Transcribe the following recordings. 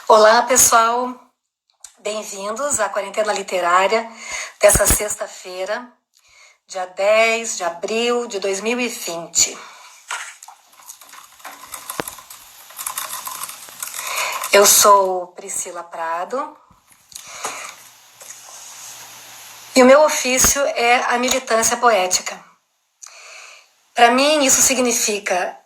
Olá, pessoal. Bem-vindos à Quarentena Literária dessa sexta-feira, dia 10 de abril de 2020. Eu sou Priscila Prado e o meu ofício é a militância poética. Para mim, isso significa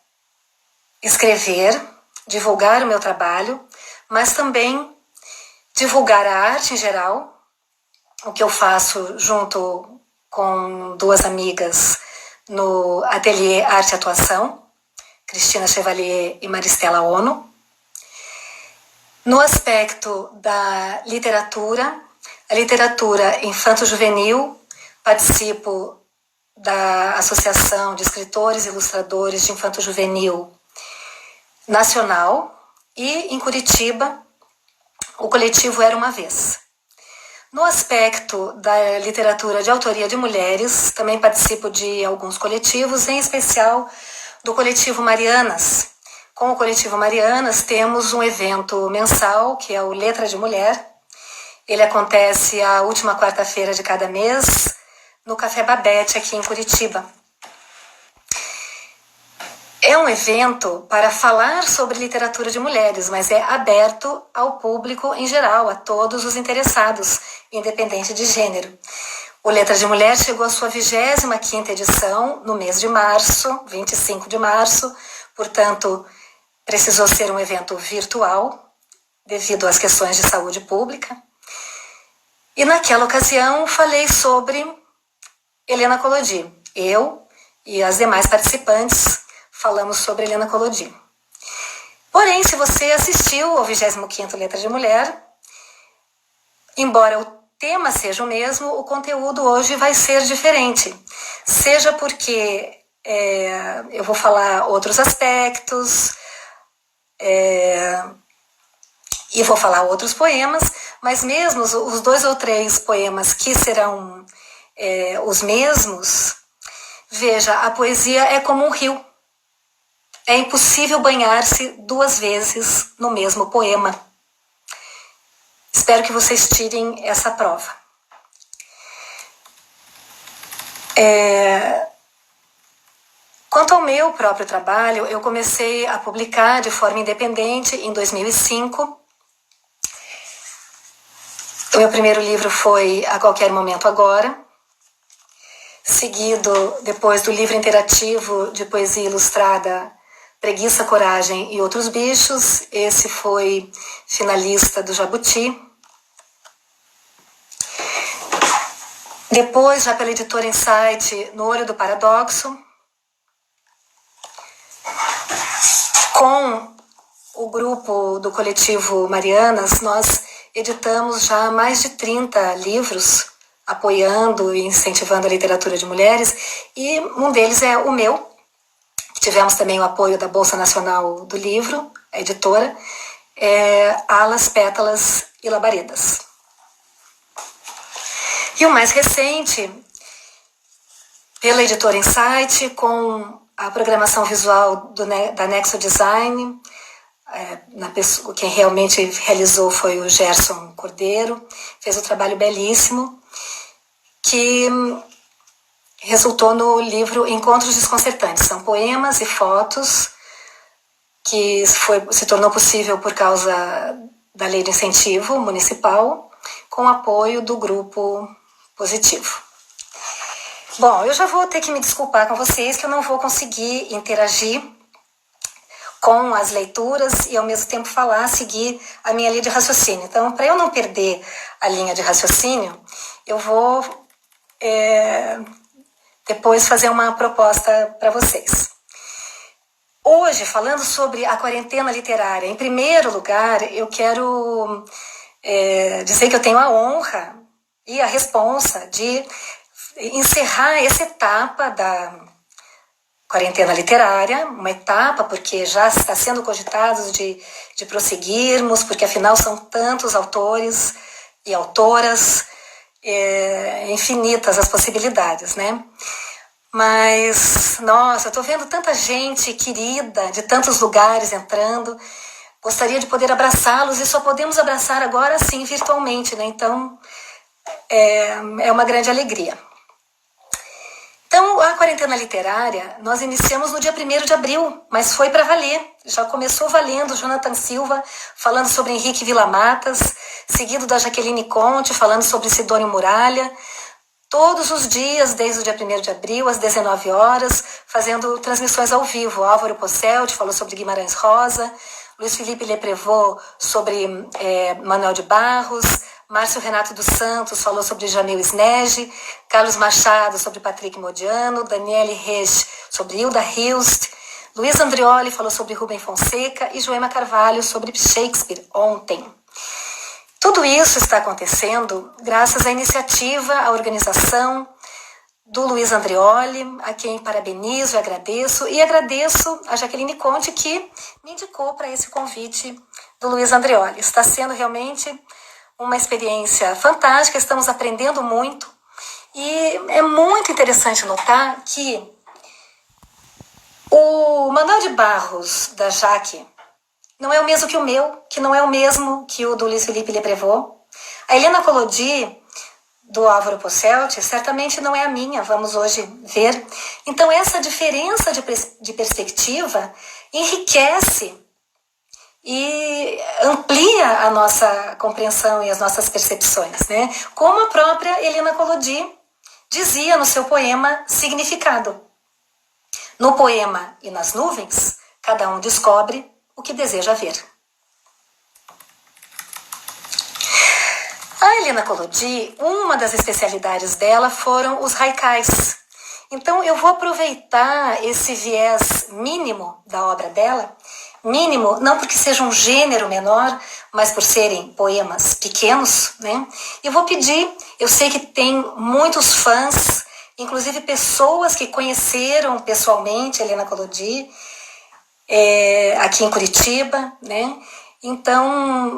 escrever, divulgar o meu trabalho, mas também divulgar a arte em geral, o que eu faço junto com duas amigas no Ateliê Arte e Atuação, Cristina Chevalier e Maristela Ono. No aspecto da literatura, a literatura infanto-juvenil, participo da Associação de Escritores e Ilustradores de Infanto-Juvenil Nacional e, em Curitiba, o coletivo Era Uma Vez. No aspecto da literatura de autoria de mulheres, também participo de alguns coletivos, em especial do coletivo Marianas. Com o coletivo Marianas temos um evento mensal, que é o Letra de Mulher. Ele acontece a última quarta-feira de cada mês, no Café Babette, aqui em Curitiba. É um evento para falar sobre literatura de mulheres, mas é aberto ao público em geral, a todos os interessados, independente de gênero. O Letra de Mulher chegou à sua 25ª edição no mês de março, 25 de março, portanto, precisou ser um evento virtual, devido às questões de saúde pública. E naquela ocasião falei sobre Helena Collodi. Eu e as demais participantes falamos sobre Helena Collodi. Porém, se você assistiu ao 25º Letra de Mulher, embora o tema seja o mesmo, o conteúdo hoje vai ser diferente. Seja porque eu vou falar outros aspectos, e vou falar outros poemas, mas mesmo os 2 ou 3 poemas que serão os mesmos, veja, a poesia é como um rio. É impossível banhar-se 2 vezes no mesmo poema. Espero que vocês tirem essa prova. Quanto ao meu próprio trabalho, eu comecei a publicar de forma independente em 2005. O meu primeiro livro foi A Qualquer Momento Agora, seguido depois do livro interativo de poesia ilustrada Preguiça, Coragem e Outros Bichos. Esse foi finalista do Jabuti. Depois, já pela editora Insight, No Olho do Paradoxo. Com o grupo do coletivo Marianas, nós editamos já mais de 30 livros, apoiando e incentivando a literatura de mulheres, e um deles é o meu. Tivemos também o apoio da Bolsa Nacional do Livro, a editora, Alas, Pétalas e Labaredas. E o mais recente, pela editora Insight, com a programação visual da Nexo Design, quem realmente realizou foi o Gerson Cordeiro, fez um trabalho belíssimo, que resultou no livro Encontros Desconcertantes. São poemas e fotos que se tornou possível por causa da lei de incentivo municipal, com apoio do grupo Positivo. Bom, eu já vou ter que me desculpar com vocês que eu não vou conseguir interagir com as leituras e ao mesmo tempo seguir a minha linha de raciocínio. Então, para eu não perder a linha de raciocínio, eu vou depois fazer uma proposta para vocês. Hoje, falando sobre a quarentena literária, em primeiro lugar, eu quero dizer que eu tenho a honra e a responsa de encerrar essa etapa da quarentena literária, uma etapa porque já está sendo cogitado de prosseguirmos, porque afinal são tantos autores e autoras, infinitas as possibilidades, né? Mas, nossa, eu estou vendo tanta gente querida de tantos lugares entrando, Gostaria de poder abraçá-los e só podemos abraçar agora sim virtualmente, né? Então é uma grande alegria. Então, a quarentena literária, nós iniciamos no dia 1º de abril, mas foi para valer. Já começou valendo Jonathan Silva, falando sobre Henrique Villa-Matas, seguido da Jaqueline Conte, falando sobre Sidônio Muralha. Todos os dias, desde o dia 1º de abril, às 19 horas, fazendo transmissões ao vivo. Álvaro Posselt falou sobre Guimarães Rosa, Luiz Felipe Leprevot sobre Manuel de Barros, Márcio Renato dos Santos falou sobre Jamil Snege, Carlos Machado sobre Patrick Modiano, Daniele Reis sobre Hilda Hilst, Luiz Andrioli falou sobre Rubem Fonseca e Joema Carvalho sobre Shakespeare ontem. Tudo isso está acontecendo graças à iniciativa, à organização do Luiz Andrioli, a quem parabenizo e agradeço a Jaqueline Conte que me indicou para esse convite do Luiz Andrioli. Está sendo realmente uma experiência fantástica, estamos aprendendo muito e é muito interessante notar que o Manuel de Barros, da Jaque, não é o mesmo que o meu, que não é o mesmo que o do Luiz Felipe Leprevot. A Helena Collodi, do Álvaro Posselt, certamente não é a minha, vamos hoje ver. Então, essa diferença de perspectiva enriquece e amplia a nossa compreensão e as nossas percepções, né? Como a própria Helena Collodi dizia no seu poema Significado. No poema E nas Nuvens, cada um descobre o que deseja ver. A Helena Collodi, uma das especialidades dela foram os haikais. Então eu vou aproveitar esse viés mínimo da obra dela, mínimo não porque seja um gênero menor, mas por serem poemas pequenos, né? E vou pedir, eu sei que tem muitos fãs, inclusive pessoas que conheceram pessoalmente a Helena Collodi, aqui em Curitiba, né? Então,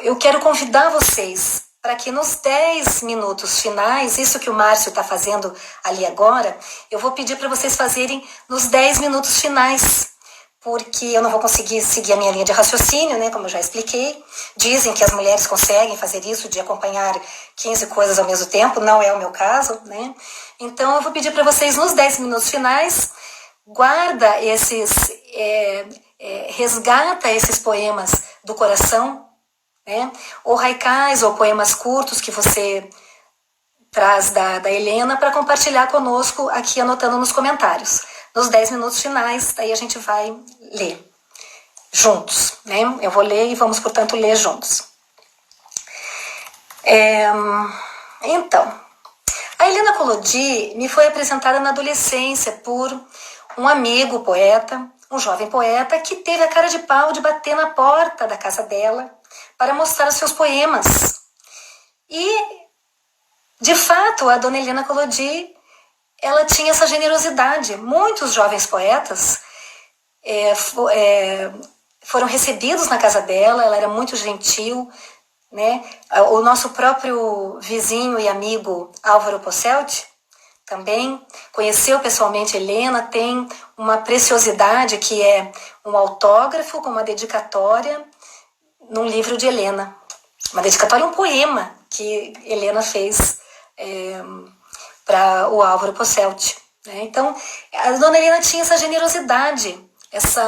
eu quero convidar vocês para que nos 10 minutos finais, isso que o Márcio está fazendo ali agora, eu vou pedir para vocês fazerem nos 10 minutos finais, porque eu não vou conseguir seguir a minha linha de raciocínio, né, como eu já expliquei. Dizem que as mulheres conseguem fazer isso, de acompanhar 15 coisas ao mesmo tempo, não é o meu caso, né? Então, eu vou pedir para vocês nos 10 minutos finais, guarda esses... resgata esses poemas do coração, né? Ou haikais ou poemas curtos que você traz da Helena para compartilhar conosco aqui anotando nos comentários. Nos 10 minutos finais, daí a gente vai ler juntos, né? Eu vou ler e vamos, portanto, ler juntos. Então, a Helena Collodi me foi apresentada na adolescência por um amigo poeta, um jovem poeta que teve a cara de pau de bater na porta da casa dela para mostrar os seus poemas. E, de fato, a dona Helena Collodi, ela tinha essa generosidade. Muitos jovens poetas foram recebidos na casa dela, ela era muito gentil, né? O nosso próprio vizinho e amigo Álvaro Posselt também conheceu pessoalmente Helena, tem uma preciosidade que é um autógrafo com uma dedicatória num livro de Helena. Uma dedicatória, um poema que Helena fez para o Álvaro Posselt, né? Então, a dona Helena tinha essa generosidade, essa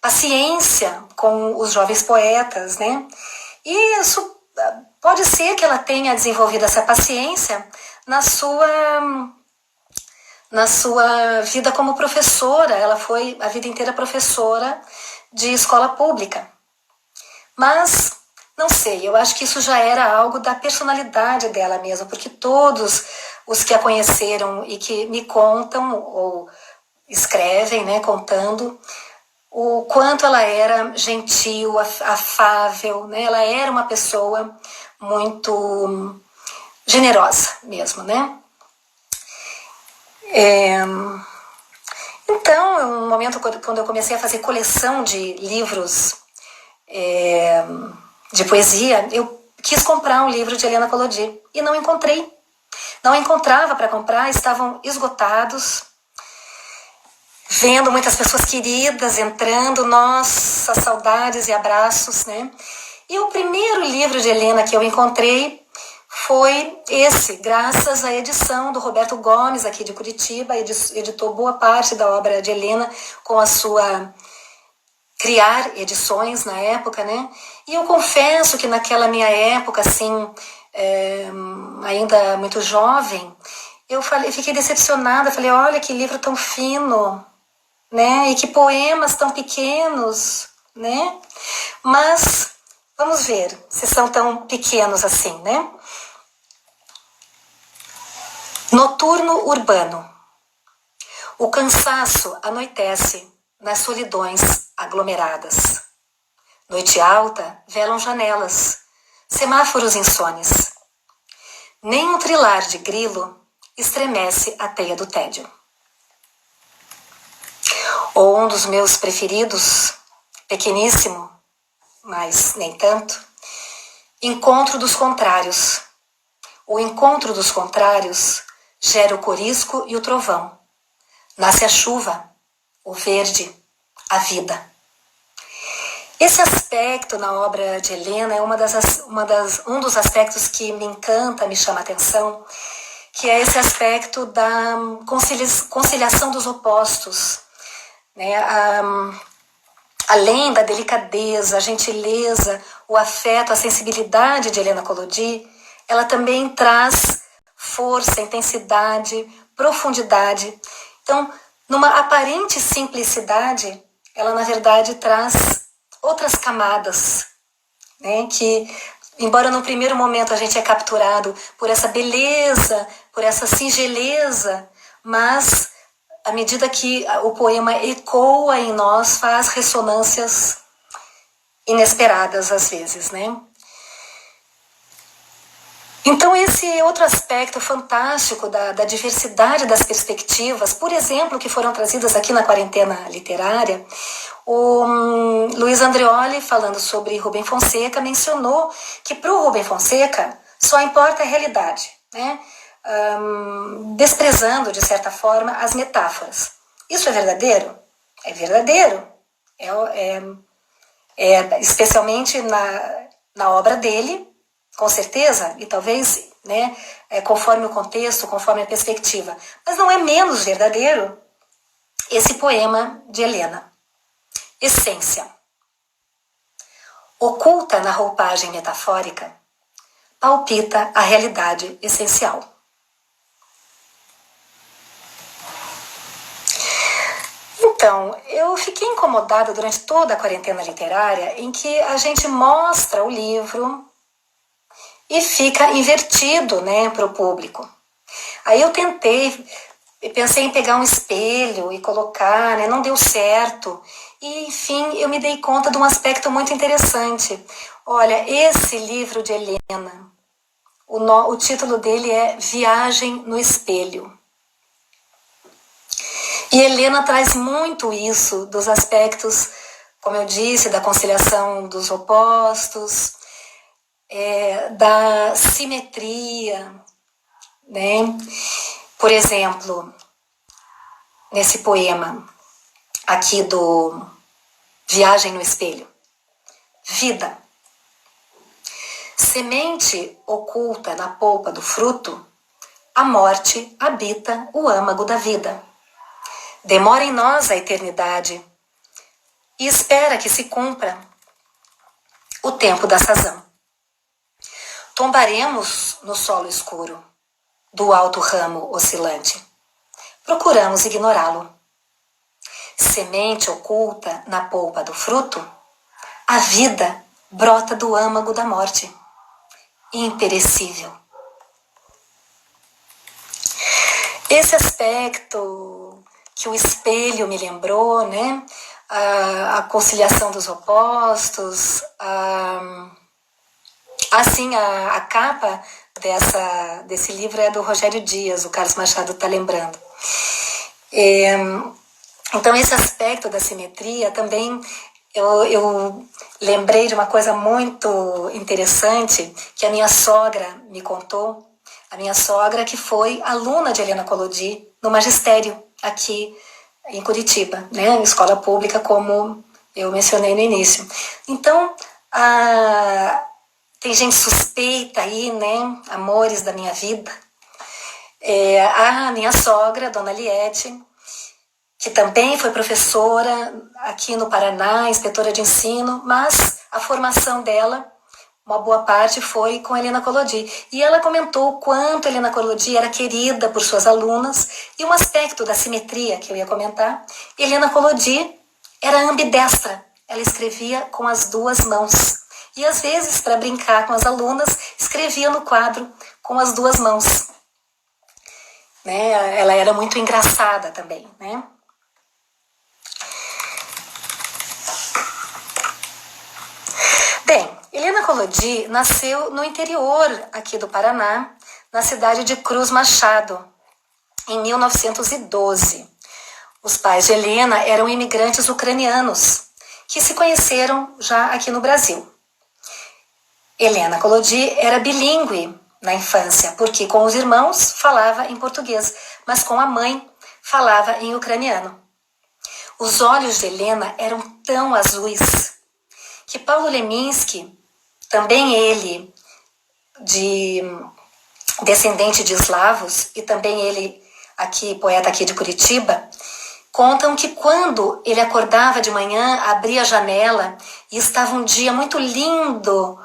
paciência com os jovens poetas, né? E isso pode ser que ela tenha desenvolvido essa paciência na sua vida como professora. Ela foi a vida inteira professora de escola pública. Mas, não sei, eu acho que isso já era algo da personalidade dela mesmo, porque todos os que a conheceram e que me contam ou escrevem, né, contando o quanto ela era gentil, afável, né? Ela era uma pessoa muito generosa mesmo, né? Então, um momento quando eu comecei a fazer coleção de livros de poesia, eu quis comprar um livro de Helena Collodi e não encontrei. Não encontrava para comprar, estavam esgotados. vendo muitas pessoas queridas entrando, nossa, saudades e abraços, né? E o primeiro livro de Helena que eu encontrei foi esse, graças à edição do Roberto Gomes, aqui de Curitiba, editou boa parte da obra de Helena com a sua Criar Edições na época, né? E eu confesso que naquela minha época, assim, ainda muito jovem, eu fiquei decepcionada, falei, olha que livro tão fino, né? E que poemas tão pequenos, né? Mas vamos ver se são tão pequenos assim, né? Noturno urbano. O cansaço anoitece nas solidões aglomeradas. Noite alta, velam janelas, semáforos insones. Nem um trilar de grilo estremece a teia do tédio. Ou um dos meus preferidos, pequeníssimo, mas nem tanto, Encontro dos Contrários. O encontro dos contrários gera o corisco e o trovão. Nasce a chuva, o verde, a vida. Esse aspecto na obra de Helena é um dos aspectos que me encanta, me chama a atenção, que é esse aspecto da conciliação dos opostos, né? Além da delicadeza, a gentileza, o afeto, a sensibilidade de Helena Collodi, ela também traz força, intensidade, profundidade. Então, numa aparente simplicidade, ela na verdade traz outras camadas, né? Que, embora no primeiro momento a gente é capturado por essa beleza, por essa singeleza, mas à medida que o poema ecoa em nós, faz ressonâncias inesperadas às vezes, né? Então esse outro aspecto fantástico da diversidade das perspectivas, por exemplo, que foram trazidas aqui na quarentena literária, o Luiz Andreoli, falando sobre Rubem Fonseca, mencionou que para o Rubem Fonseca só importa a realidade, né? Desprezando, de certa forma, as metáforas. Isso é verdadeiro? É verdadeiro. Especialmente na obra dele, com certeza, e talvez, né, conforme o contexto, conforme a perspectiva. Mas não é menos verdadeiro esse poema de Helena. Essência. Oculta na roupagem metafórica, palpita a realidade essencial. Então, eu fiquei incomodada durante toda a quarentena literária em que a gente mostra o livro e fica invertido, né, para o público. Aí eu pensei em pegar um espelho e colocar, né, não deu certo. E, enfim, eu me dei conta de um aspecto muito interessante. Olha, esse livro de Helena, o título dele é Viagem no Espelho. E Helena traz muito isso, dos aspectos, como eu disse, da conciliação dos opostos, da simetria, né? Por exemplo, nesse poema aqui do Viagem no Espelho. Vida. Semente oculta na polpa do fruto, a morte habita o âmago da vida. Demora em nós a eternidade e espera que se cumpra o tempo da razão. Tombaremos no solo escuro do alto ramo oscilante. Procuramos ignorá-lo. Semente oculta na polpa do fruto, a vida brota do âmago da morte, imperecível. Esse aspecto que o espelho me lembrou, né? A conciliação dos opostos, assim, a capa desse livro é do Rogério Dias, o Carlos Machado está lembrando. Então esse aspecto da simetria também, eu lembrei de uma coisa muito interessante que a minha sogra me contou. A minha sogra, que foi aluna de Helena Collodi no magistério aqui em Curitiba, né? Escola pública, como eu mencionei no início. Então, tem gente suspeita aí, né? Amores da minha vida. A minha sogra, Dona Liette, que também foi professora aqui no Paraná, inspetora de ensino, mas a formação dela, uma boa parte, foi com Helena Collodi. E ela comentou o quanto Helena Collodi era querida por suas alunas, e um aspecto da simetria que eu ia comentar, Helena Collodi era ambidestra, ela escrevia com as duas mãos. E às vezes, para brincar com as alunas, escrevia no quadro com as duas mãos. Né? Ela era muito engraçada também, né? Bem, Helena Collodi nasceu no interior aqui do Paraná, na cidade de Cruz Machado, em 1912. Os pais de Helena eram imigrantes ucranianos, que se conheceram já aqui no Brasil. Helena Collodi era bilíngue na infância, porque com os irmãos falava em português, mas com a mãe falava em ucraniano. Os olhos de Helena eram tão azuis que Paulo Leminski, também ele descendente de eslavos, e também ele poeta aqui de Curitiba, contam que quando ele acordava de manhã, abria a janela e estava um dia muito lindo,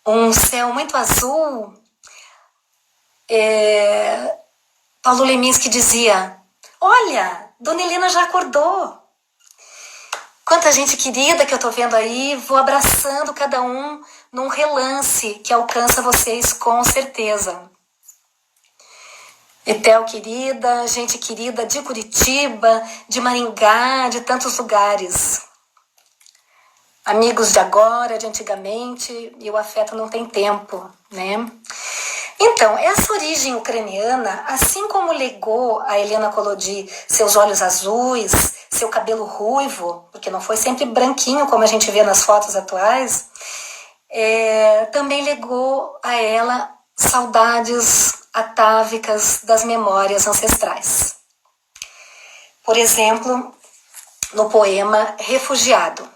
um céu muito azul, Paulo Leminski dizia: olha, Dona Helena já acordou. Quanta gente querida que eu tô vendo aí, vou abraçando cada um num relance que alcança vocês com certeza. Etel querida, gente querida de Curitiba, de Maringá, de tantos lugares. Amigos de agora, de antigamente, e o afeto não tem tempo, né? Então, essa origem ucraniana, assim como legou a Helena Collodi seus olhos azuis, seu cabelo ruivo, porque não foi sempre branquinho como a gente vê nas fotos atuais, também legou a ela saudades atávicas das memórias ancestrais. Por exemplo, no poema Refugiado.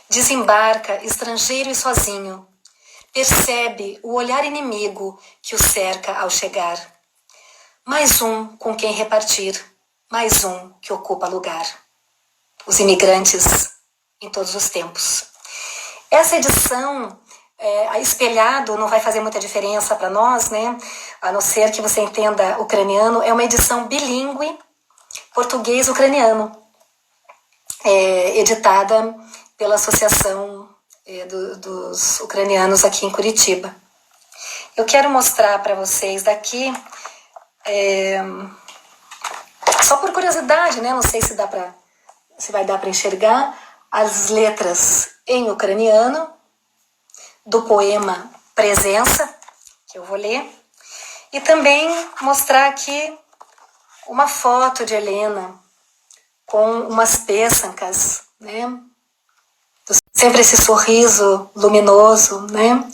Desembarca estrangeiro e sozinho, percebe o olhar inimigo que o cerca ao chegar. Mais um com quem repartir, mais um que ocupa lugar. Os imigrantes em todos os tempos. Essa edição, espelhado, não vai fazer muita diferença para nós, né? A não ser que você entenda ucraniano, é uma edição bilíngue, português-ucraniano, editada pela Associação dos Ucranianos aqui em Curitiba. Eu quero mostrar para vocês daqui, só por curiosidade, né? Não sei se vai dar para enxergar as letras em ucraniano do poema Presença, que eu vou ler, e também mostrar aqui uma foto de Helena com umas pêsancas, né? Sempre esse sorriso luminoso, né?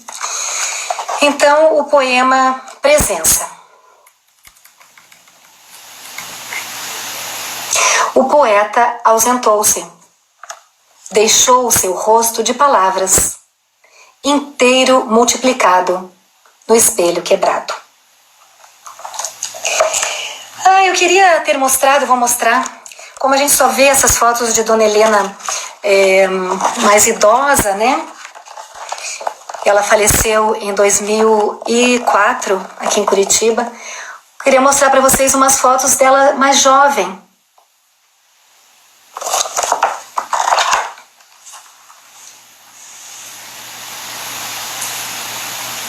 Então, o poema Presença. O poeta ausentou-se, deixou o seu rosto de palavras, inteiro multiplicado, no espelho quebrado. Eu queria ter mostrado, vou mostrar, como a gente só vê essas fotos de Dona Helena mais idosa, né? Ela faleceu em 2004, aqui em Curitiba. Queria mostrar para vocês umas fotos dela mais jovem.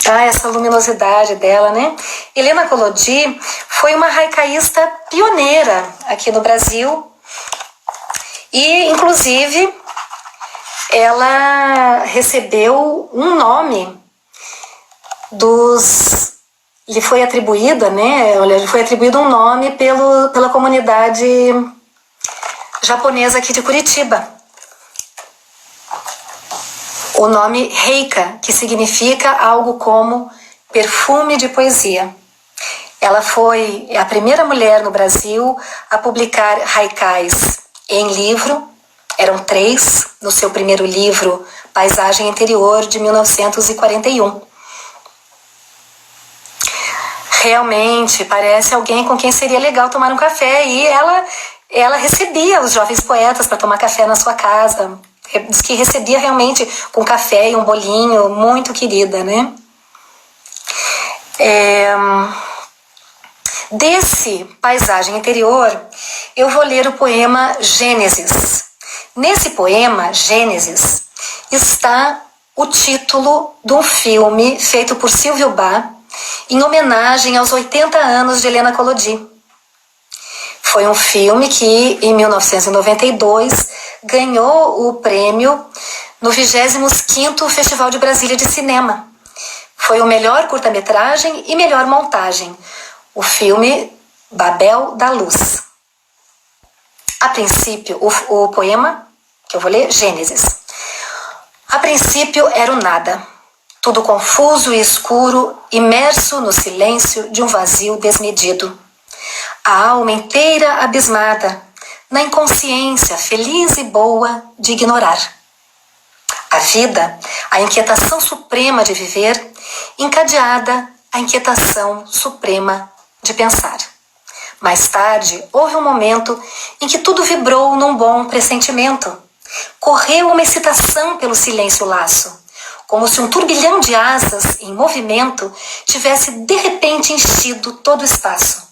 Essa luminosidade dela, né? Helena Collodi foi uma haicaísta pioneira aqui no Brasil e, inclusive, ela recebeu um nome lhe foi atribuída, né? Lhe foi atribuído um nome pela comunidade japonesa aqui de Curitiba. O nome Heika, que significa algo como perfume de poesia. Ela foi a primeira mulher no Brasil a publicar haikais em livro. Eram 3 no seu primeiro livro, Paisagem Interior, de 1941. Realmente parece alguém com quem seria legal tomar um café, e ela recebia os jovens poetas para tomar café na sua casa. Diz que recebia realmente com café e um bolinho, muito querida, né? Desse Paisagem Interior, eu vou ler o poema Gênesis. Nesse poema, Gênesis, está o título de um filme feito por Silvio Bá, em homenagem aos 80 anos de Helena Collodi. Foi um filme que, em 1992, ganhou o prêmio no 25º Festival de Brasília de Cinema. Foi o melhor curta-metragem e melhor montagem. O filme Babel da Luz. A princípio, o poema que eu vou ler, Gênesis. A princípio era o nada, tudo confuso e escuro, imerso no silêncio de um vazio desmedido. A alma inteira abismada, na inconsciência feliz e boa de ignorar. A vida, a inquietação suprema de viver, encadeada à inquietação suprema de pensar. Mais tarde, houve um momento em que tudo vibrou num bom pressentimento. Correu uma excitação pelo silêncio laço, como se um turbilhão de asas em movimento tivesse de repente enchido todo o espaço.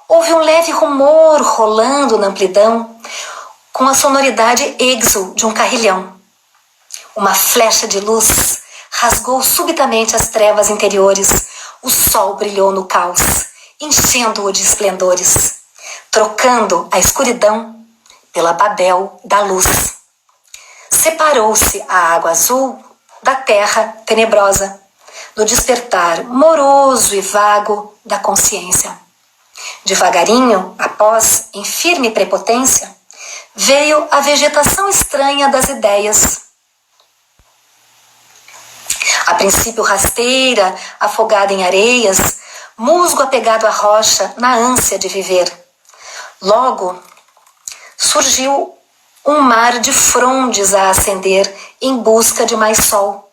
Houve um leve rumor rolando na amplidão, com a sonoridade êxo de um carrilhão. Uma flecha de luz rasgou subitamente as trevas interiores. O sol brilhou no caos, enchendo-o de esplendores, trocando a escuridão pela Babel da luz. Separou-se a água azul da terra tenebrosa, no despertar moroso e vago da consciência. Devagarinho, após, em firme prepotência, veio a vegetação estranha das ideias. A princípio rasteira, afogada em areias, musgo apegado à rocha na ânsia de viver. Logo, surgiu um mar de frondes a acender em busca de mais sol.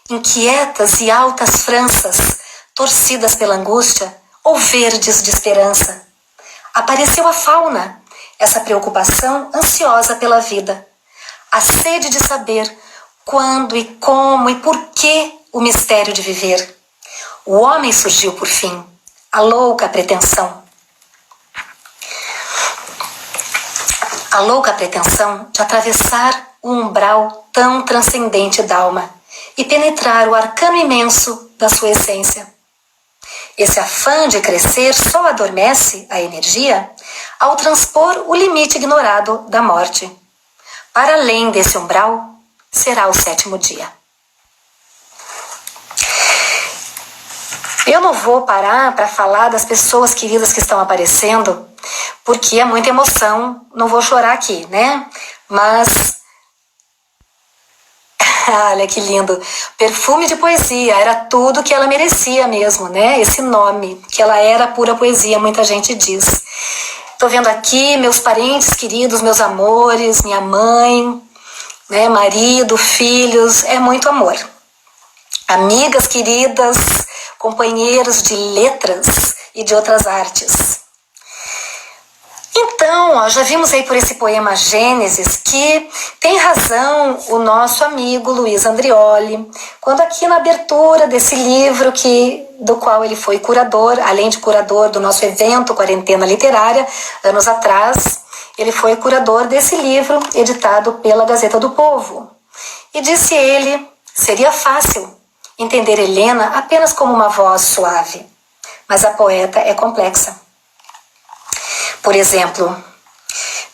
Inquietas e altas franças, torcidas pela angústia, ou verdes de esperança. Apareceu a fauna, essa preocupação ansiosa pela vida. A sede de saber quando e como e por que o mistério de viver. O homem surgiu por fim, a louca pretensão. A louca pretensão de atravessar o umbral tão transcendente da alma e penetrar o arcano imenso da sua essência. Esse afã de crescer só adormece a energia ao transpor o limite ignorado da morte. Para além desse umbral, será o 7º dia. Eu não vou parar para falar das pessoas queridas que estão aparecendo, porque é muita emoção, não vou chorar aqui, né? Mas, olha que lindo, perfume de poesia, era tudo que ela merecia mesmo, né? Esse nome, que ela era pura poesia, muita gente diz. Tô vendo aqui meus parentes queridos, meus amores, minha mãe, né? Marido, filhos, é muito amor. Amigas queridas, companheiros de letras e de outras artes. Então, ó, já vimos aí por esse poema Gênesis que tem razão o nosso amigo Luiz Andrioli, quando aqui na abertura desse livro do qual ele foi curador, além de curador do nosso evento Quarentena Literária, anos atrás, ele foi curador desse livro editado pela Gazeta do Povo. E disse ele, seria fácil entender Helena apenas como uma voz suave, mas a poeta é complexa. Por exemplo,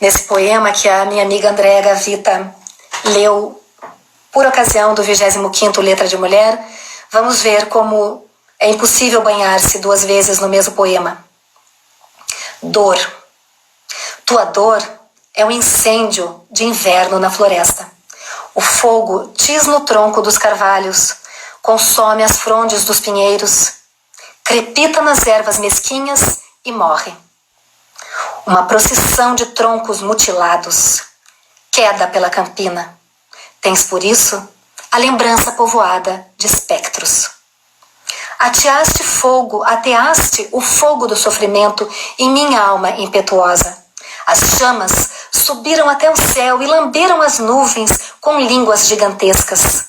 nesse poema que a minha amiga Andréa Gavita leu por ocasião do 25º Letra de Mulher, vamos ver como é impossível banhar-se 2 vezes no mesmo poema. Dor. Tua dor é um incêndio de inverno na floresta. O fogo tisna o tronco dos carvalhos, consome as frondes dos pinheiros, crepita nas ervas mesquinhas e morre. Uma procissão de troncos mutilados queda pela campina. Tens por isso a lembrança povoada de espectros. Ateaste o fogo do sofrimento em minha alma impetuosa. As chamas subiram até o céu e lamberam as nuvens com línguas gigantescas.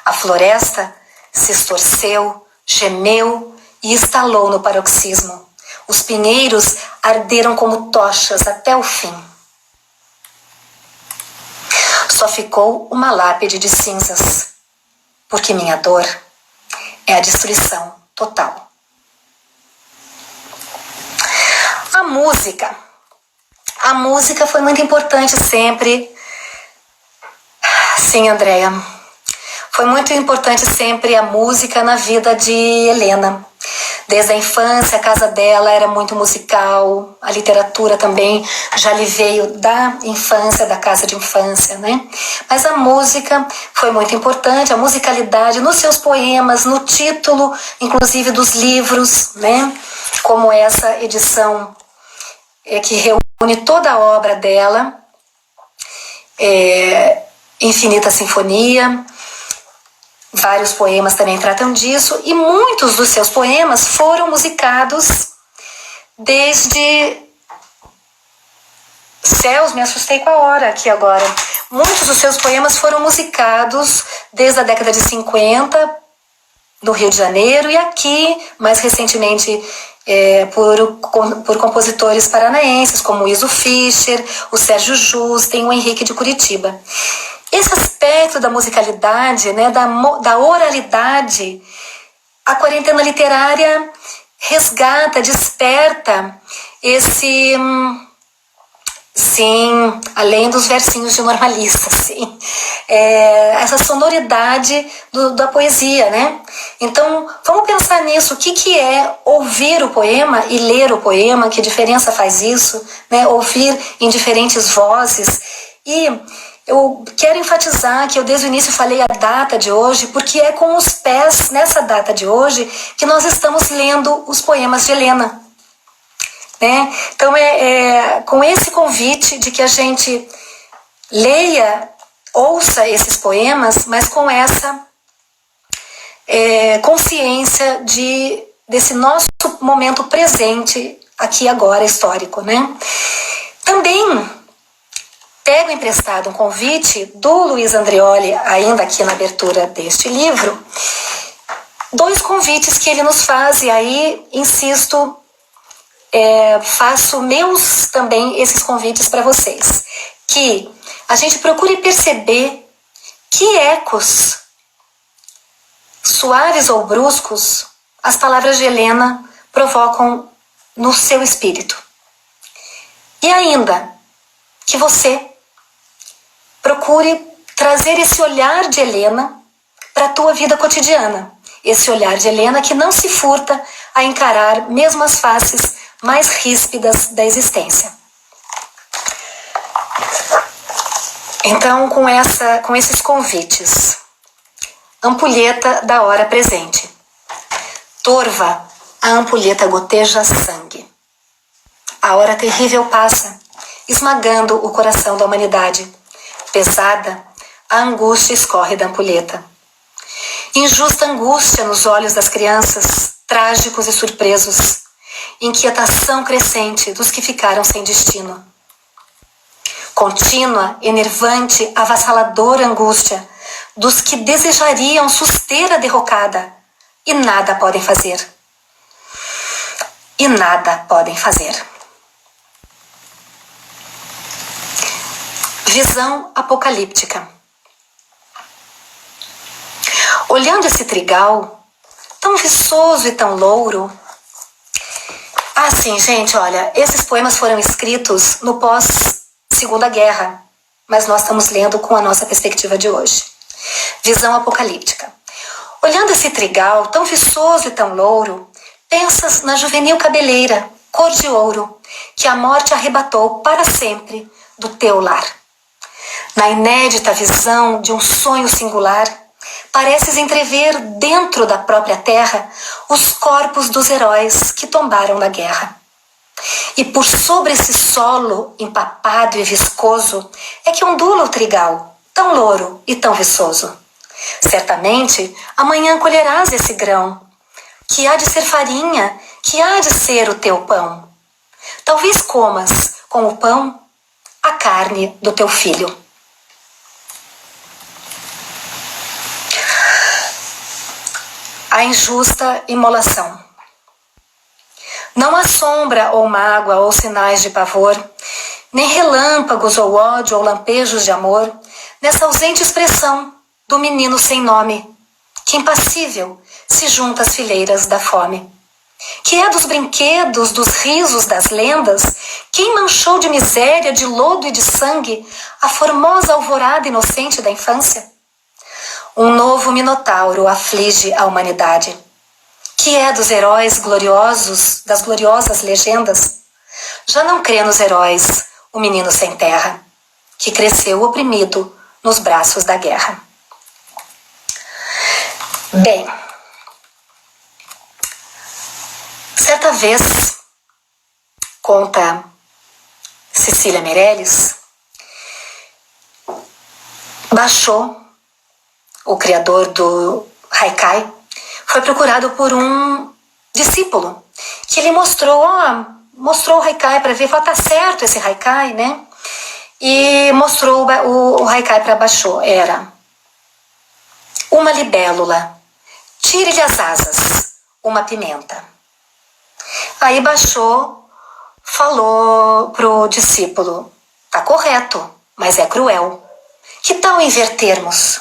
A floresta se estorceu, gemeu e estalou no paroxismo. Os pinheiros arderam como tochas até o fim. Só ficou uma lápide de cinzas, porque minha dor é a destruição total. A música foi muito importante sempre. Sim, Andréia. Foi muito importante sempre a música na vida de Helena. Desde a infância, a casa dela era muito musical, a literatura também já lhe veio da infância, da casa de infância, né? Mas a música foi muito importante, a musicalidade nos seus poemas, no título, inclusive dos livros, né? Como essa edição que reúne toda a obra dela, Infinita Sinfonia. Vários poemas também tratam disso, e muitos dos seus poemas foram musicados desde... Céus, me assustei com a hora aqui agora. Muitos dos seus poemas foram musicados desde a década de 50, no Rio de Janeiro, e aqui, mais recentemente, por compositores paranaenses, como o Iso Fischer, o Sérgio Justen, o Henrique de Curitiba. Esse aspecto da musicalidade, né, da oralidade, a quarentena literária resgata, desperta esse... Sim, além dos versinhos de normalista, sim. Essa sonoridade da poesia, né? Então, vamos pensar nisso. O que é ouvir o poema e ler o poema? Que diferença faz isso? Né? Ouvir em diferentes vozes. E eu quero enfatizar que eu desde o início falei a data de hoje, porque é com os pés nessa data de hoje que nós estamos lendo os poemas de Helena. Né? Então com esse convite de que a gente leia, ouça esses poemas, mas com essa consciência desse nosso momento presente, aqui agora, histórico. Né? Também pego emprestado um convite do Luiz Andreoli, ainda aqui na abertura deste livro, 2 convites que ele nos faz, e aí insisto, faço meus também esses convites para vocês, que a gente procure perceber que ecos, suaves ou bruscos, as palavras de Helena provocam no seu espírito. E ainda, que você procure trazer esse olhar de Helena para a tua vida cotidiana. Esse olhar de Helena que não se furta a encarar mesmo as faces mais ríspidas da existência. Então, com esses convites, ampulheta da hora presente. Torva, a ampulheta goteja sangue. A hora terrível passa, esmagando o coração da humanidade. Pesada, a angústia escorre da ampulheta. Injusta angústia nos olhos das crianças, trágicos e surpresos. Inquietação crescente dos que ficaram sem destino. Contínua, enervante, avassaladora angústia dos que desejariam suster a derrocada e nada podem fazer. E nada podem fazer. Visão apocalíptica. Olhando esse trigal, tão viçoso e tão louro. Sim, gente, olha, esses poemas foram escritos no pós-Segunda Guerra, mas nós estamos lendo com a nossa perspectiva de hoje. Visão apocalíptica. Olhando esse trigal, tão viçoso e tão louro, pensas na juvenil cabeleira, cor de ouro, que a morte arrebatou para sempre do teu lar. Na inédita visão de um sonho singular, pareces entrever dentro da própria terra os corpos dos heróis que tombaram na guerra. E por sobre esse solo empapado e viscoso é que ondula o trigal, tão louro e tão viçoso. Certamente amanhã colherás esse grão, que há de ser farinha, que há de ser o teu pão. Talvez comas com o pão a carne do teu filho. A injusta imolação. Não há sombra ou mágoa ou sinais de pavor, nem relâmpagos ou ódio ou lampejos de amor, nessa ausente expressão do menino sem nome, que impassível se junta às fileiras da fome. Que é dos brinquedos, dos risos, das lendas, quem manchou de miséria, de lodo e de sangue a formosa alvorada inocente da infância? Um novo minotauro aflige a humanidade. Que é dos heróis gloriosos, das gloriosas legendas? Já não crê nos heróis o menino sem terra, que cresceu oprimido nos braços da guerra. Bem, certa vez, conta Cecília Meirelles, Basho, o criador do haikai, foi procurado por um discípulo que lhe mostrou o haikai para ver, falou, tá certo esse haikai, né? E mostrou o haikai para Basho. Era: uma libélula, tire-lhe as asas, uma pimenta. Aí Basho falou pro discípulo: tá correto, mas é cruel. Que tal invertermos?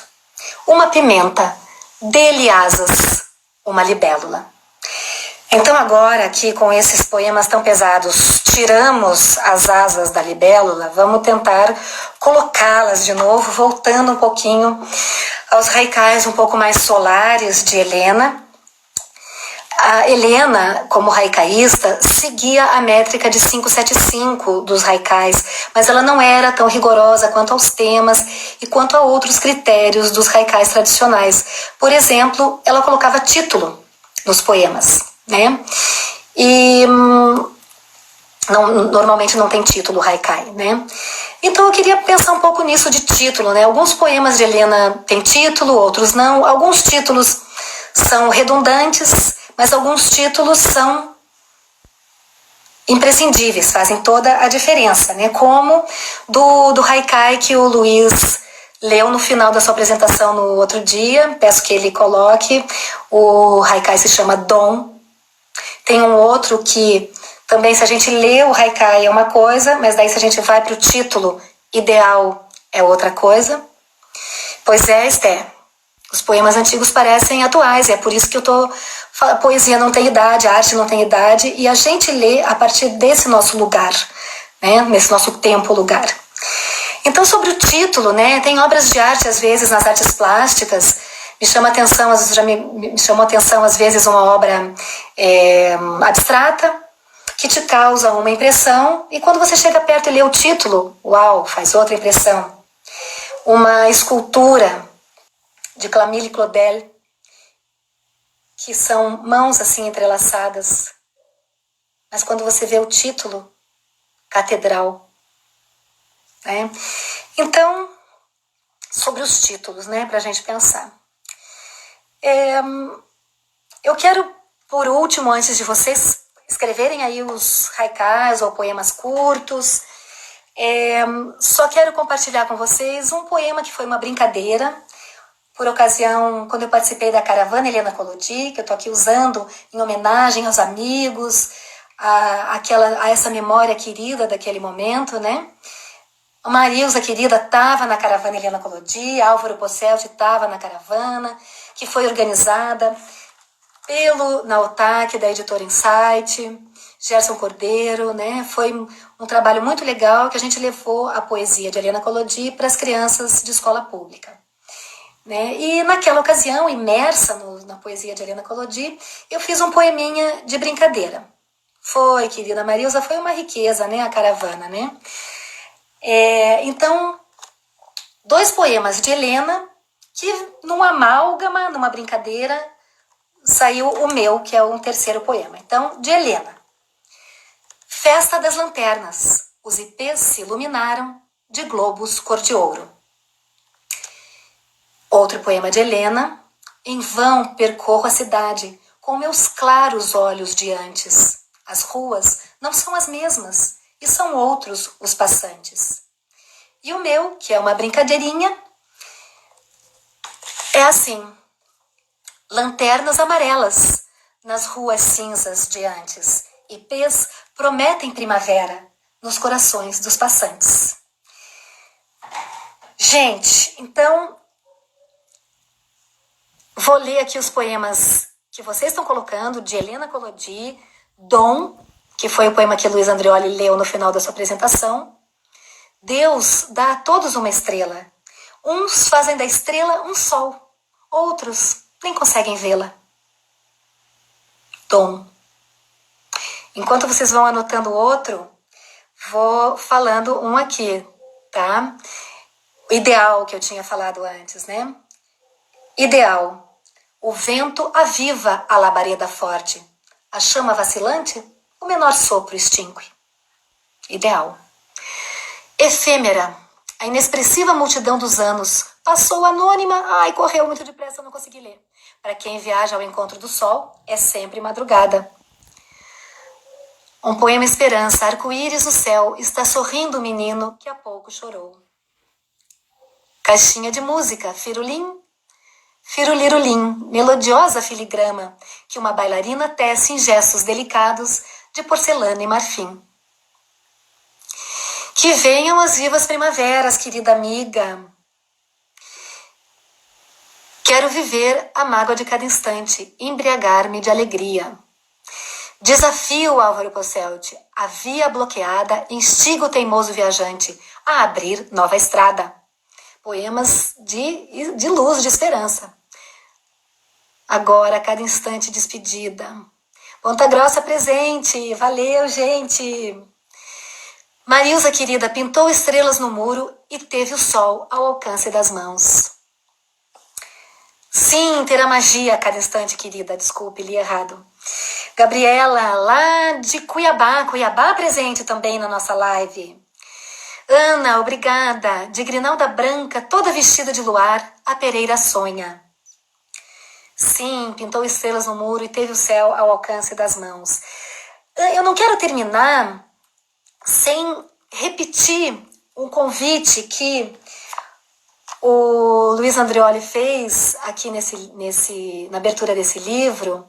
Uma pimenta, dê-lhe asas, uma libélula. Então agora, aqui com esses poemas tão pesados, tiramos as asas da libélula, vamos tentar colocá-las de novo, voltando um pouquinho aos haikais um pouco mais solares de Helena. A Helena, como haikaísta, seguia a métrica de 575 dos haikais, mas ela não era tão rigorosa quanto aos temas e quanto a outros critérios dos haikais tradicionais. Por exemplo, ela colocava título nos poemas, né? E normalmente não tem título haikai, né? Então eu queria pensar um pouco nisso de título, né? Alguns poemas de Helena têm título, outros não. Alguns títulos são redundantes, mas alguns títulos são imprescindíveis, fazem toda a diferença, né? Como do haikai que o Luiz leu no final da sua apresentação no outro dia. Peço que ele coloque. O haikai se chama Dom. Tem um outro que também, se a gente lê o haikai é uma coisa, mas daí se a gente vai para o título ideal é outra coisa. Pois é, Esther, os poemas antigos parecem atuais, é por isso que eu tô falando, poesia não tem idade, a arte não tem idade, e a gente lê a partir desse nosso lugar, né, nesse nosso tempo-lugar. Então, sobre o título, né, tem obras de arte, às vezes, nas artes plásticas, me chamou a atenção, às vezes, uma obra abstrata, que te causa uma impressão, e quando você chega perto e lê o título, uau, faz outra impressão. Uma escultura de Camille Claudel, que são mãos assim entrelaçadas, mas quando você vê o título, Catedral, né? Então, sobre os títulos, né, para a gente pensar. Eu quero, por último, antes de vocês escreverem aí os haikais ou poemas curtos, só quero compartilhar com vocês um poema que foi uma brincadeira, por ocasião, quando eu participei da caravana Helena Collodi, que eu estou aqui usando em homenagem aos amigos, a essa memória querida daquele momento, né? A Marilza querida estava na caravana Helena Collodi, Álvaro Posselt estava na caravana, que foi organizada pelo Naotac, da editora Insight, Gerson Cordeiro, né? Foi um trabalho muito legal que a gente levou a poesia de Helena Collodi para as crianças de escola pública. Né? E naquela ocasião, imersa na poesia de Helena Collodi, eu fiz um poeminha de brincadeira. Foi, querida Marilza, foi uma riqueza, né, a caravana, né? Então, 2 poemas de Helena que num amálgama, numa brincadeira, saiu o meu, que é um terceiro poema. Então, de Helena. Festa das lanternas, os ipês se iluminaram de globos cor de ouro. Outro poema de Helena. Em vão percorro a cidade com meus claros olhos de antes. As ruas não são as mesmas e são outros os passantes. E o meu, que é uma brincadeirinha, é assim. Lanternas amarelas nas ruas cinzas de antes. Ipês prometem primavera nos corações dos passantes. Gente, então, vou ler aqui os poemas que vocês estão colocando, de Helena Collodi, Dom, que foi o poema que Luiz Andreoli leu no final da sua apresentação. Deus dá a todos uma estrela. Uns fazem da estrela um sol, outros nem conseguem vê-la. Dom. Enquanto vocês vão anotando o outro, vou falando um aqui, tá? O ideal que eu tinha falado antes, né? Ideal. O vento aviva a labareda forte. A chama vacilante, o menor sopro extingue. Ideal. Efêmera. A inexpressiva multidão dos anos passou anônima. Ai, correu muito depressa, não consegui ler. Para quem viaja ao encontro do sol, é sempre madrugada. Um poema esperança, arco-íris no céu, está sorrindo o menino que há pouco chorou. Caixinha de música, firulim, firulirulim, melodiosa filigrama, que uma bailarina tece em gestos delicados de porcelana e marfim. Que venham as vivas primaveras, querida amiga. Quero viver a mágoa de cada instante, embriagar-me de alegria. Desafio Álvaro Posselt, a via bloqueada instiga o teimoso viajante a abrir nova estrada. Poemas de luz, de esperança. Agora, a cada instante, despedida. Ponta Grossa presente, valeu, gente! Marilza, querida, pintou estrelas no muro e teve o sol ao alcance das mãos. Sim, terá magia a cada instante, querida. Desculpe, li errado. Gabriela, lá de Cuiabá. Cuiabá presente também na nossa live. Ana, obrigada. De grinalda branca, toda vestida de luar, a Pereira sonha. Sim, pintou estrelas no muro e teve o céu ao alcance das mãos. Eu não quero terminar sem repetir um convite que o Luiz Andreoli fez aqui na abertura desse livro,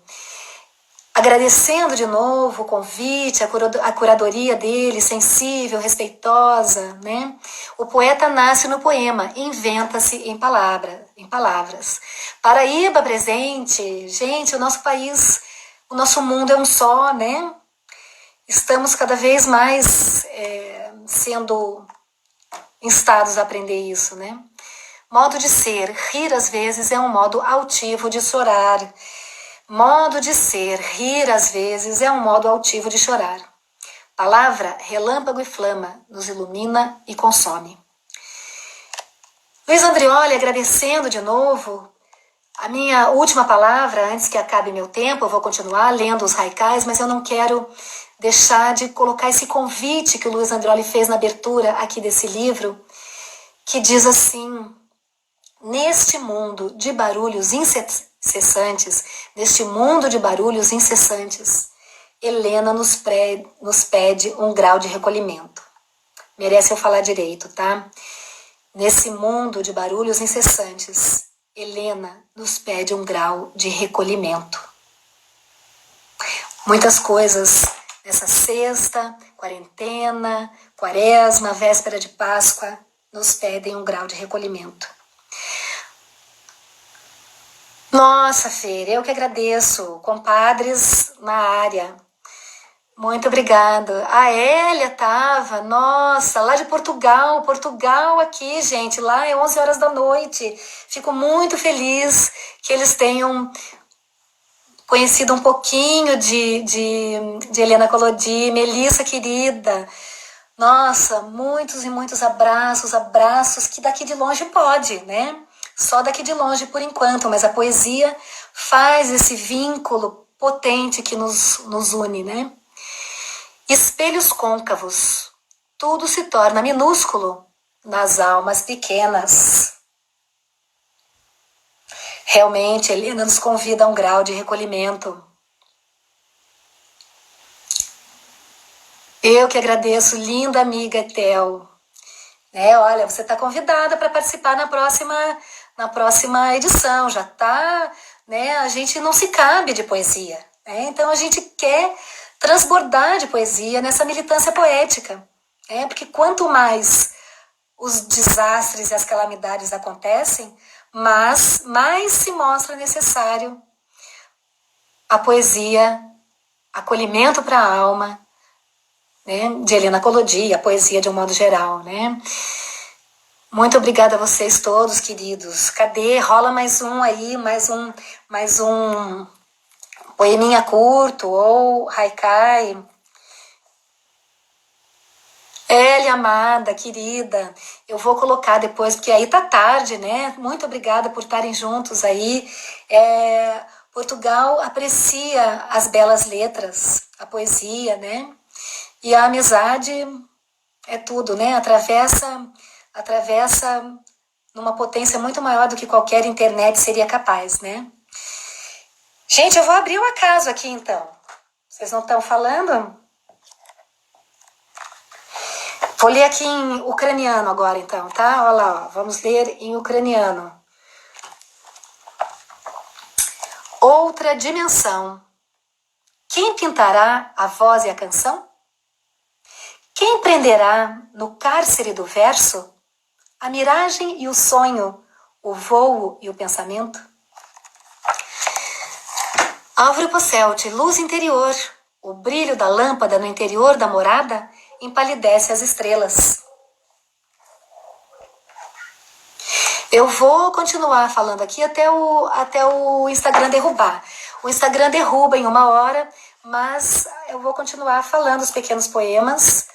agradecendo de novo o convite, a curadoria dele, sensível, respeitosa, né? O poeta nasce no poema, inventa-se em palavras. Paraíba presente, gente, o nosso país, o nosso mundo é um só, né? Estamos cada vez mais sendo instados a aprender isso, né? Modo de ser, rir às vezes é um modo altivo de chorar. Modo de ser, rir às vezes é um modo altivo de chorar. Palavra, relâmpago e flama, nos ilumina e consome. Luiz Andreoli, agradecendo de novo. A minha última palavra, antes que acabe meu tempo, eu vou continuar lendo os haikais, mas eu não quero deixar de colocar esse convite que o Luiz Andreoli fez na abertura aqui desse livro, que diz assim: neste mundo de barulhos incessantes, Helena nos pede um grau de recolhimento. Merece eu falar direito, tá? Nesse mundo de barulhos incessantes, Helena nos pede um grau de recolhimento. Muitas coisas nessa sexta, quarentena, quaresma, véspera de Páscoa, nos pedem um grau de recolhimento. Nossa, Fer, eu que agradeço. Compadres na área. Muito obrigada. A Hélia tava, nossa, lá de Portugal. Portugal aqui, gente. Lá é 11 horas da noite. Fico muito feliz que eles tenham conhecido um pouquinho de Helena Collodi. Melissa, querida. Nossa, muitos e muitos abraços que daqui de longe pode, né? só daqui de longe por enquanto, mas a poesia faz esse vínculo potente que nos une, né? Espelhos côncavos, tudo se torna minúsculo nas almas pequenas. Realmente, Helena nos convida a um grau de recolhimento. Eu que agradeço, linda amiga Etel. Olha, você está convidada para participar na próxima edição. Já está, a gente não se cabe de poesia. Então a gente quer transbordar de poesia nessa militância poética. Porque quanto mais os desastres e as calamidades acontecem, mais se mostra necessário a poesia, acolhimento para a alma, de Helena Collodi, a poesia de um modo geral, Muito obrigada a vocês todos, queridos. Cadê? Rola mais um aí, mais um poeminha curto ou haikai. Elia amada, querida, eu vou colocar depois, porque aí tá tarde, Muito obrigada por estarem juntos aí. Portugal aprecia as belas letras, a poesia, E a amizade é tudo, Atravessa numa potência muito maior do que qualquer internet seria capaz, Gente, eu vou abrir um acaso aqui, então. Vocês não estão falando? Vou ler aqui em ucraniano agora, então, tá? Olha lá, vamos ler em ucraniano. Outra dimensão. Quem pintará a voz e a canção? Quem prenderá no cárcere do verso a miragem e o sonho, o vôo e o pensamento? Álvaro Posselt, luz interior, o brilho da lâmpada no interior da morada empalidece as estrelas. Eu vou continuar falando aqui até o Instagram derrubar. O Instagram derruba em 1 hora, mas eu vou continuar falando os pequenos poemas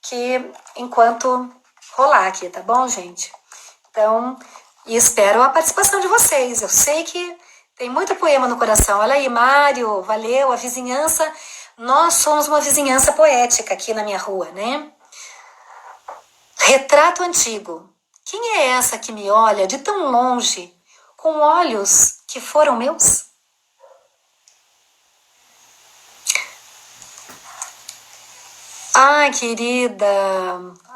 que enquanto rolar aqui, tá bom, gente? Então, e espero a participação de vocês. Eu sei que tem muito poema no coração. Olha aí, Mário, valeu, a vizinhança. Nós somos uma vizinhança poética aqui na minha rua, Retrato antigo. Quem é essa que me olha de tão longe, com olhos que foram meus? Ai, querida,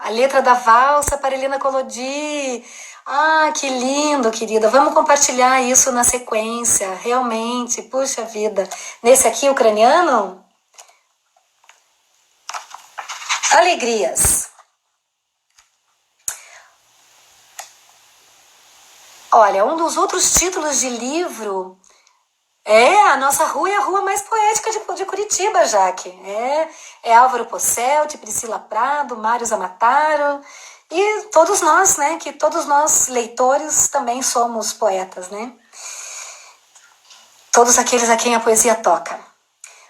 a letra da valsa para Helena Collodi. Ah, que lindo, querida. Vamos compartilhar isso na sequência, realmente. Puxa vida. Nesse aqui, ucraniano? Alegrias. Olha, um dos outros títulos de livro a nossa rua é a rua mais poética de Curitiba, Jaque. É Álvaro Posselt, Priscila Prado, Mário Zamataro e todos nós, que todos nós leitores também somos poetas, Todos aqueles a quem a poesia toca.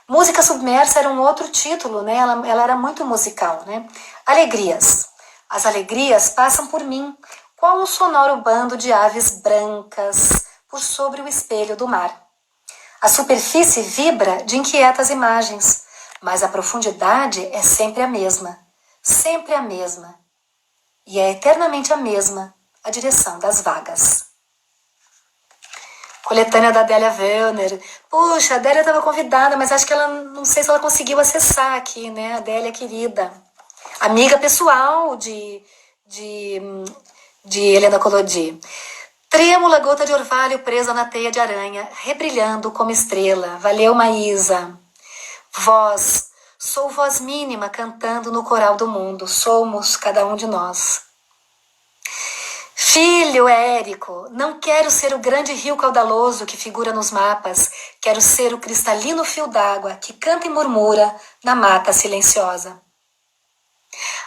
Música Submersa era um outro título, Ela era muito musical, Alegrias. As alegrias passam por mim, qual um sonoro bando de aves brancas por sobre o espelho do mar. A superfície vibra de inquietas imagens, mas a profundidade é sempre a mesma, e é eternamente a mesma a direção das vagas. Coletânea da Adélia Wellner. Puxa, a Adélia estava convidada, mas acho que não sei se ela conseguiu acessar aqui, Adélia querida. Amiga pessoal de Helena Collodi. Trêmula gota de orvalho presa na teia de aranha, rebrilhando como estrela. Valeu, Maísa. Voz, sou voz mínima cantando no coral do mundo. Somos cada um de nós. Filho Érico, não quero ser o grande rio caudaloso que figura nos mapas. Quero ser o cristalino fio d'água que canta e murmura na mata silenciosa.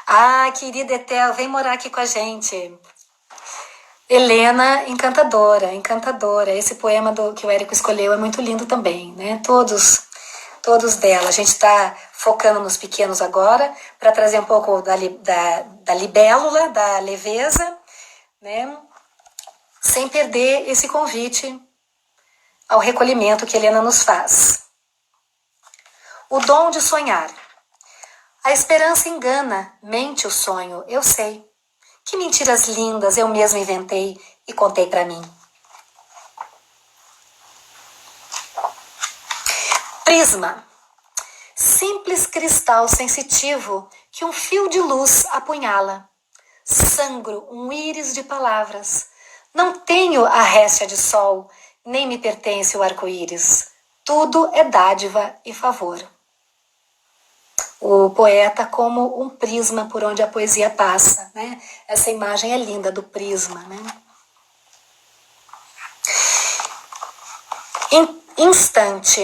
Ah, querida Etel, vem morar aqui com a gente. Helena, encantadora. Esse poema que o Érico escolheu é muito lindo também, Todos dela. A gente está focando nos pequenos agora, para trazer um pouco da libélula, da leveza, sem perder esse convite ao recolhimento que Helena nos faz. O dom de sonhar. A esperança engana, mente o sonho, eu sei. Que mentiras lindas eu mesma inventei e contei para mim. Prisma. Simples cristal sensitivo que um fio de luz apunhala. Sangro um íris de palavras. Não tenho a réstia de sol, nem me pertence o arco-íris. Tudo é dádiva e favor. O poeta como um prisma por onde a poesia passa, né? Essa imagem é linda do prisma, né? Instante.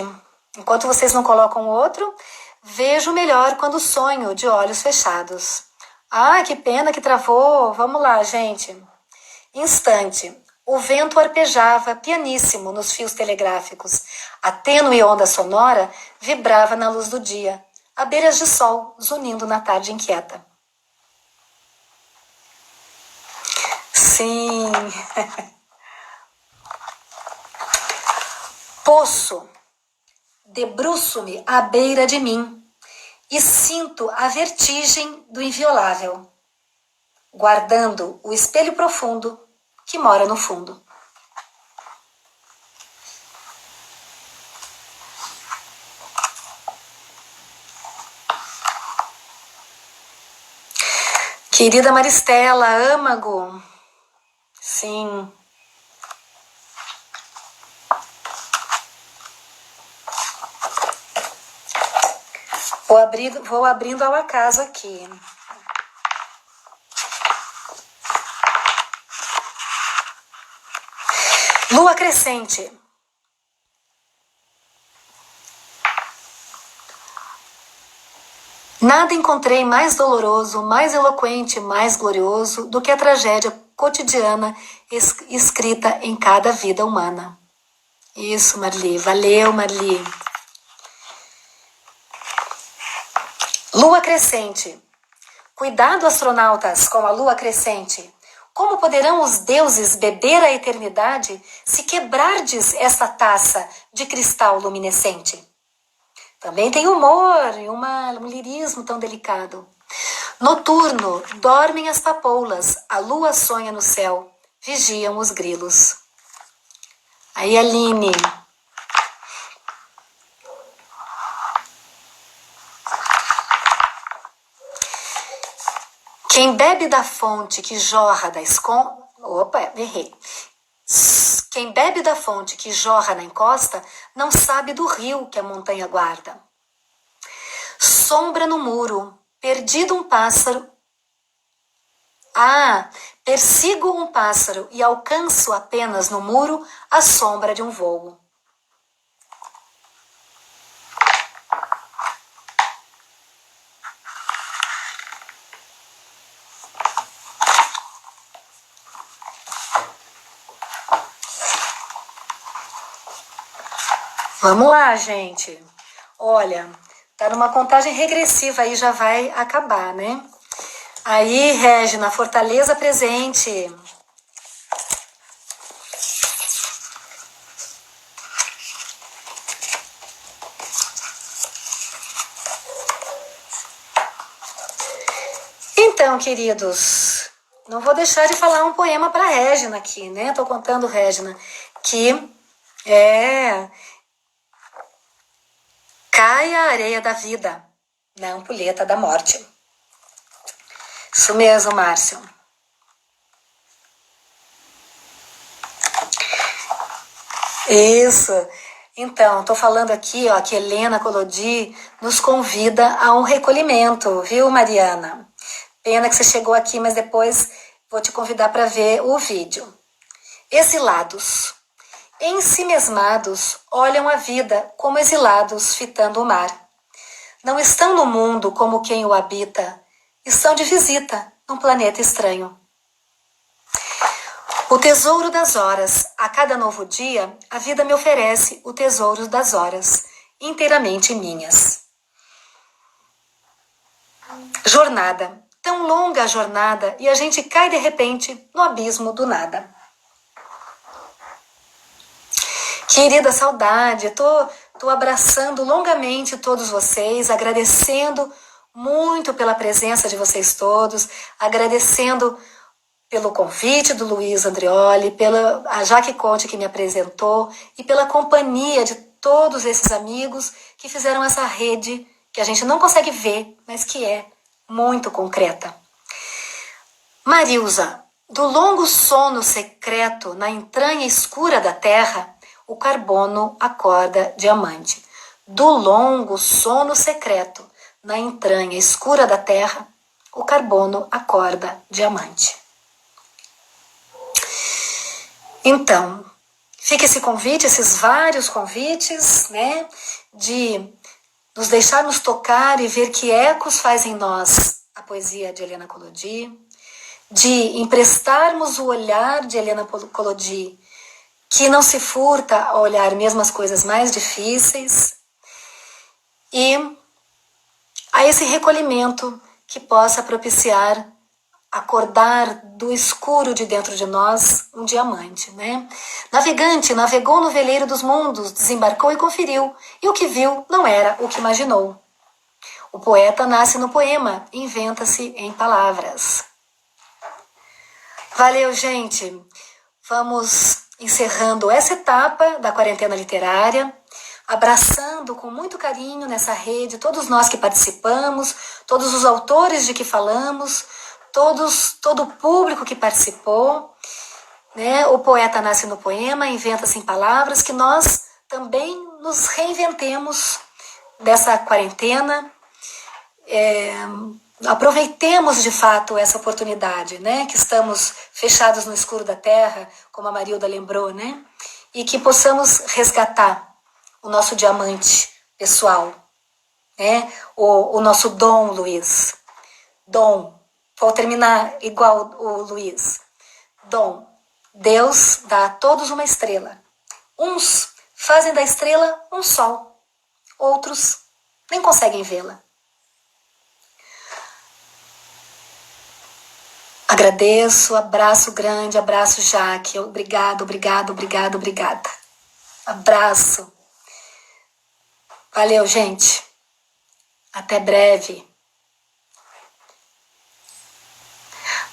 Enquanto vocês não colocam outro, vejo melhor quando sonho de olhos fechados. Ah, que pena que travou. Vamos lá, gente. Instante. O vento arpejava pianíssimo nos fios telegráficos. A tênue onda sonora vibrava na luz do dia. Abelhas de sol zunindo na tarde inquieta. Sim. Poço. Debruço-me à beira de mim e sinto a vertigem do inviolável, guardando o espelho profundo que mora no fundo. Querida Maristela, âmago. Sim. Vou abrindo ao acaso aqui. Lua crescente. Nada encontrei mais doloroso, mais eloquente, mais glorioso do que a tragédia cotidiana escrita em cada vida humana. Isso, Marli. Valeu, Marli. Lua crescente. Cuidado, astronautas, com a lua crescente. Como poderão os deuses beber a eternidade se quebrardes essa taça de cristal luminescente? Também tem humor e um lirismo tão delicado. Noturno, dormem as papoulas, a lua sonha no céu, vigiam os grilos. Aí, Aline. Quem bebe da fonte que jorra da escon... Opa, errei. Quem bebe da fonte que jorra na encosta não sabe do rio que a montanha guarda. Sombra no muro, perdido um pássaro. Ah, persigo um pássaro e alcanço apenas no muro a sombra de um voo. Vamos lá, gente. Olha, tá numa contagem regressiva aí, já vai acabar, né? Aí, Regina, Fortaleza presente. Então, queridos, não vou deixar de falar um poema para Regina aqui, né? Tô contando, Regina, que cai a areia da vida na ampulheta da morte. Isso mesmo, Márcio. Isso. Então, estou falando aqui, ó, que Helena Collodi nos convida a um recolhimento, viu, Mariana? Pena que você chegou aqui, mas depois vou te convidar para ver o vídeo. Exilados. Ensimesmados, olham a vida como exilados fitando o mar. Não estão no mundo como quem o habita, estão de visita num planeta estranho. O tesouro das horas. A cada novo dia, a vida me oferece o tesouro das horas, inteiramente minhas. Jornada. Tão longa a jornada e a gente cai de repente no abismo do nada. Querida saudade, tô abraçando longamente todos vocês, agradecendo muito pela presença de vocês todos, agradecendo pelo convite do Luiz Andreoli, pela a Jaque Conte que me apresentou e pela companhia de todos esses amigos que fizeram essa rede que a gente não consegue ver, mas que é muito concreta. Marilza, do longo sono secreto na entranha escura da terra, o carbono acorda diamante. Do longo sono secreto na entranha escura da terra, o carbono acorda diamante. Então, fica esse convite, esses vários convites, né, de nos deixarmos tocar e ver que ecos faz em nós a poesia de Helena Collodi, de emprestarmos o olhar de Helena Collodi, que não se furta a olhar mesmo as coisas mais difíceis, e a esse recolhimento que possa propiciar acordar do escuro de dentro de nós um diamante, né? Navegante navegou no veleiro dos mundos, desembarcou e conferiu, e o que viu não era o que imaginou. O poeta nasce no poema, inventa-se em palavras. Valeu, gente! Vamos encerrando essa etapa da quarentena literária, abraçando com muito carinho nessa rede todos nós que participamos, todos os autores de que falamos, todo o público que participou, né? O poeta nasce no poema, inventa-se em palavras, que nós também nos reinventemos dessa quarentena, aproveitemos de fato essa oportunidade, né? Que estamos fechados no escuro da terra, como a Marilda lembrou, né? E que possamos resgatar o nosso diamante pessoal, né? O nosso dom, Luiz. Dom. Vou terminar igual o Luiz. Dom. Deus dá a todos uma estrela. Uns fazem da estrela um sol. Outros nem conseguem vê-la. Agradeço, abraço grande, abraço Jaque. Obrigado, obrigado, obrigado, obrigada. Abraço. Valeu, gente. Até breve.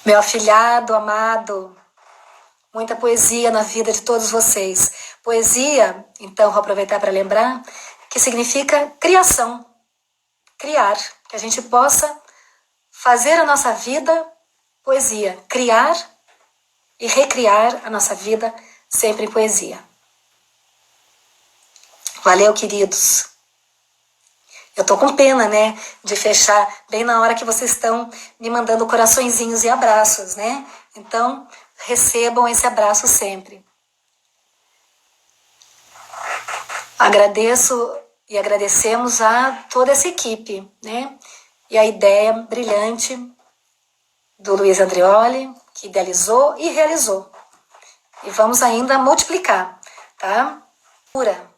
Meu afilhado, amado, muita poesia na vida de todos vocês. Poesia, então, vou aproveitar para lembrar, que significa criação. Criar, que a gente possa fazer a nossa vida poesia. Criar e recriar a nossa vida sempre em poesia. Valeu, queridos. Eu tô com pena, né, de fechar bem na hora que vocês estão me mandando coraçõezinhos e abraços, né? Então, recebam esse abraço sempre. Agradeço e agradecemos a toda essa equipe, né? E a ideia brilhante do Luiz Andreoli, que idealizou e realizou. E vamos ainda multiplicar, tá? Pura.